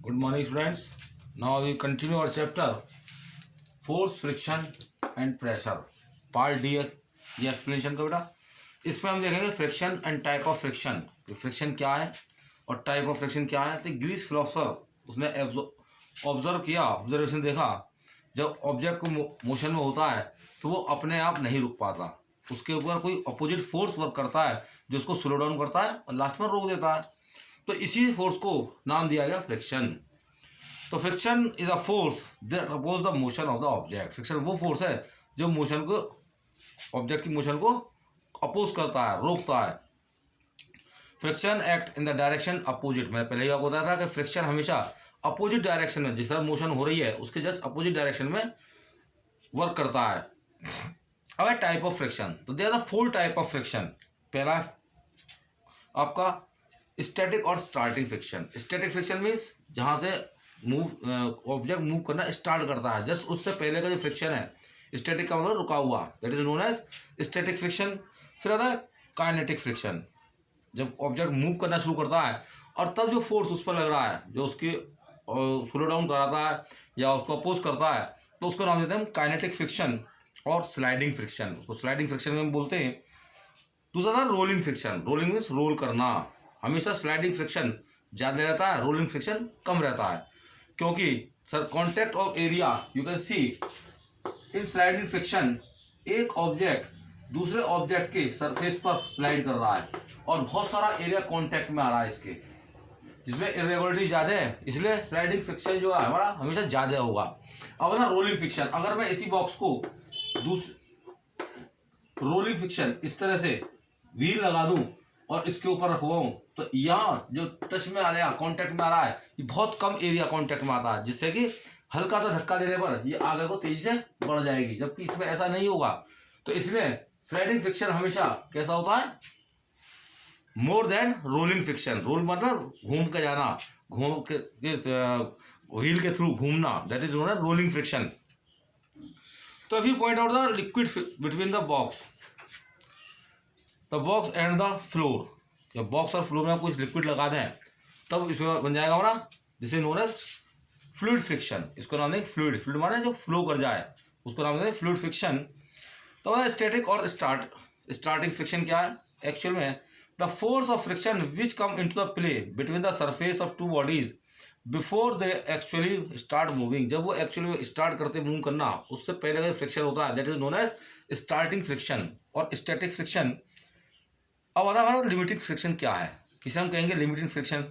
Good morning, students. Now we continue our chapter force, friction and pressure. Part D ये explanation का बेटा। इसमें हम देखेंगे friction and type of friction. Friction क्या है और टाइप ऑफ फ्रिक्शन क्या है। तो ग्रीस फिलोसोफर उसने ऑब्जर्व किया, ऑब्जर्वेशन देखा, जब ऑब्जेक्ट को मोशन में होता है तो वो अपने आप नहीं रुक पाता, उसके ऊपर कोई अपोजिट फोर्स वर्क करता है जो उसको स्लो डाउन करता है और लास्ट में रोक देता है। तो इसी फोर्स को नाम दिया गया फ्रिक्शन। तो friction is a force that oppose the motion of the object. Friction वो फोर्स है जो मोशन को, ऑब्जेक्ट की मोशन को अपोज करता है, रोकता है। Friction act in the direction opposite. मैं पहले ही आपको बताया था कि फ्रिक्शन हमेशा अपोजिट डायरेक्शन में, जिस तरह मोशन हो रही है उसके जस्ट अपोजिट डायरेक्शन में वर्क करता है। अब टाइप ऑफ फ्रिक्शन, तो there are 4 type of friction. पहला आपका स्टैटिक और starting friction. Static friction means जहाँ से ऑब्जेक्ट मूव करना स्टार्ट करता है, जस्ट उससे पहले का जो फ्रिक्शन है। स्टैटिक का मतलब रुका हुआ, that is known as static friction. फिर आता है काइनेटिक फ्रिक्शन, जब ऑब्जेक्ट मूव करना शुरू करता है और तब जो फोर्स उस पर लग रहा है, जो उसकी स्लो डाउन कराता है या उसको अपोज करता है, तो उसको नाम देते हैं हम काइनेटिक फ्रिक्शन और स्लाइडिंग फ्रिक्शन। उसको स्लाइडिंग फ्रिक्शन में हम बोलते हैं। दूसरा था rolling friction. Rolling means roll करना। हमेशा स्लाइडिंग फ्रिक्शन ज़्यादा रहता है, रोलिंग फ्रिक्शन कम रहता है, क्योंकि sir contact of area you can see in sliding friction, एक ऑब्जेक्ट दूसरे ऑब्जेक्ट के सरफेस पर स्लाइड कर रहा है और बहुत सारा एरिया कॉन्टैक्ट में आ रहा है इसके, जिसमें इरेगुलरिटी ज़्यादा है, इसलिए स्लाइडिंग फ्रिक्शन जो है हमारा हमेशा ज़्यादा होगा। अब ना रोलिंग फ्रिक्शन, अगर मैं इसी बॉक्स को रोलिंग फ्रिक्शन इस तरह से व्हील लगा दूं और इसके ऊपर रखवाऊं, तो यहाँ जो टच में आ रहा है, कॉन्टैक्ट में आ रहा है, ये बहुत कम एरिया कॉन्टैक्ट में आता है, जिससे कि हल्का सा धक्का देने पर ये आगे को तेजी से बढ़ जाएगी, जबकि इसमें ऐसा नहीं होगा। तो इसलिए स्लाइडिंग फ्रिक्शन हमेशा कैसा होता है, more than rolling friction. Roll मतलब घूम के जाना, घूम के व्हील के थ्रू घूमना, that is known as rolling friction. तो अभी point out the liquid between the box and the floor. जब बॉक्स और फ्लोर में कुछ लिक्विड लगा दें तब इसमें बन जाएगा हमारा, this is known as fluid friction. इसको नाम दें फ्लूइड। फ्लूइड माने जो फ्लो कर जाए, उसको नाम दें फ्लूइड फ्रिक्शन। तो स्टैटिक और स्टार्टिंग फ्रिक्शन क्या है एक्चुअल में, the force of friction which come into the play between the surface of 2 bodies before they actually start moving. जब वो एक्चुअली स्टार्ट करते मूव करना, उससे पहले का फ्रिक्शन होता है, that is known as starting friction और स्टैटिक फ्रिक्शन। अब आता है लिमिटिंग फ्रिक्शन क्या है, किसे हम कहेंगे लिमिटिंग फ्रिक्शन।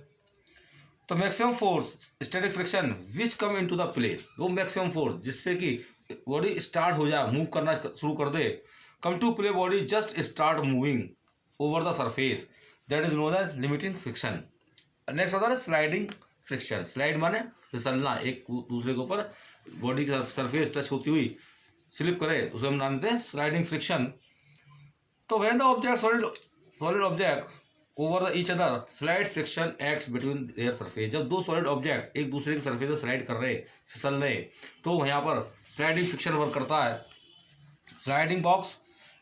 तो maximum force static friction which come into the play, वो मैक्सिमम फोर्स जिससे कि बॉडी स्टार्ट हो जाए, मूव करना शुरू कर दे, come to play body just start moving over the surface, that is known as limiting friction. Next आता है स्लाइडिंग फ्रिक्शन। स्लाइड माने फिसलना, एक दूसरे के ऊपर बॉडी की सरफेस टच होती हुई स्लिप करे, उसे हम नाम देते हैं स्लाइडिंग फ्रिक्शन। तो when the object solid object over the each other slide friction acts between their surface. जब 2 सॉलिड ऑब्जेक्ट एक दूसरे के सरफेस पर स्लाइड कर रहे, फिसल रहे, तो यहाँ पर स्लाइडिंग फ्रिक्शन वर्क करता है। Sliding box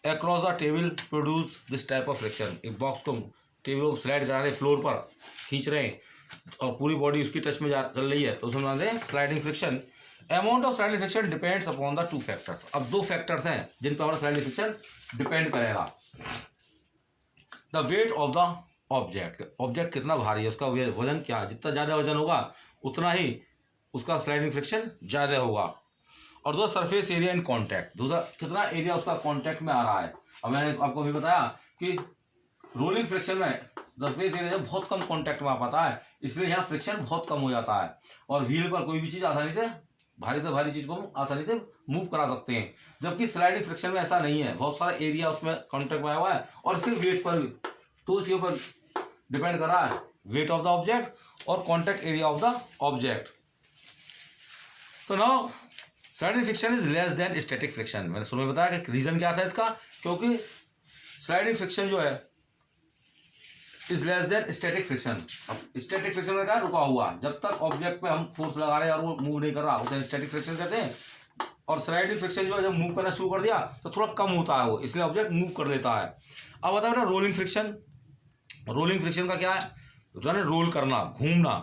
across the table produce this type of friction. एक बॉक्स को टेबल को स्लाइड करा रहे, फ्लोर पर खींच रहे हैं और पूरी बॉडी उसकी टच में चल रही है, तो उसमें मान दें sliding friction. Amount of sliding friction depends upon the 2 factors. अब 2 फैक्टर्स हैं जिन पर हमारा स्लाइडिंग फ्रिक्शन डिपेंड करेगा। The wait of the object, object कितना भारी है, उसका वजन क्या है, जितना ज़्यादा वजन होगा उतना ही उसका स्लाइडिंग फ्रिक्शन ज़्यादा होगा। और दूसरा सरफेस एरिया इन कॉन्टैक्ट, दूसरा कितना एरिया उसका कॉन्टैक्ट में आ रहा है। अब मैंने आपको भी बताया कि रोलिंग फ्रिक्शन में सरफेस एरिया बहुत कम कॉन्टैक्ट में आ पाता है, इसलिए यहाँ फ्रिक्शन बहुत कम हो जाता है और व्हील पर कोई भी चीज़ आसानी से भारी चीज़ को आसानी से मूव करा सकते हैं। जबकि स्लाइडिंग फ्रिक्शन में ऐसा नहीं है, बहुत सारा एरिया उसमें कॉन्टैक्ट में आया हुआ है और इसके वेट पर भी, तो उसके ऊपर डिपेंड कर रहा है वेट ऑफ द ऑब्जेक्ट और contact area of the object. तो now sliding friction is less than static friction. मैंने शुरू में बताया कि रीजन क्या था इसका, क्योंकि स्लाइडिंग फ्रिक्शन जो है is less than static friction. अब स्टैटिक फ्रिक्शन में क्या, रुका हुआ, जब तक ऑब्जेक्ट पे हम फोर्स लगा रहे हैं और वो मूव नहीं कर रहा, उसे स्टैटिक फ्रिक्शन कहते हैं। और स्लाइडिंग फ्रिक्शन जो है जब मूव करना शुरू कर दिया तो थोड़ा कम होता है वो, इसलिए ऑब्जेक्ट मूव कर लेता है। अब बताओ बेटा रोलिंग फ्रिक्शन। रोलिंग फ्रिक्शन का क्या है, रोल करना, घूमना।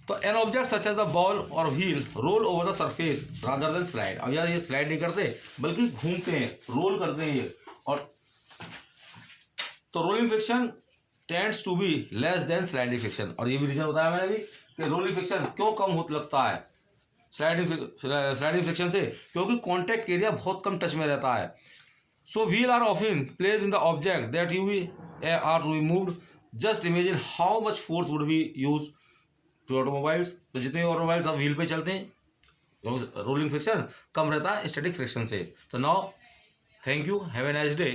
तो an object such as the ball और wheel roll over the surface rather than slide. अब यार ये स्लाइड नहीं करते बल्कि घूमते हैं, रोल करते हैं ये। और तो rolling friction tends to be less than sliding friction. और ये भी रीजन बताया मैंने भी कि रोलिंग फ्रिक्शन क्यों कम होता लगता है स्लाइडिंग फ्रिक्शन से, क्योंकि कॉन्टैक्ट एरिया बहुत कम टच में रहता है। So wheels are often place in the object that you are to be moved. Just imagine how much force would be use to automobiles. तो जितने ऑटोमोबाइल्स अब व्हील पे चलते हैं रोलिंग फ्रिक्शन कम रहता है स्टैटिक फ्रिक्शन से। तो now thank you, have a nice day.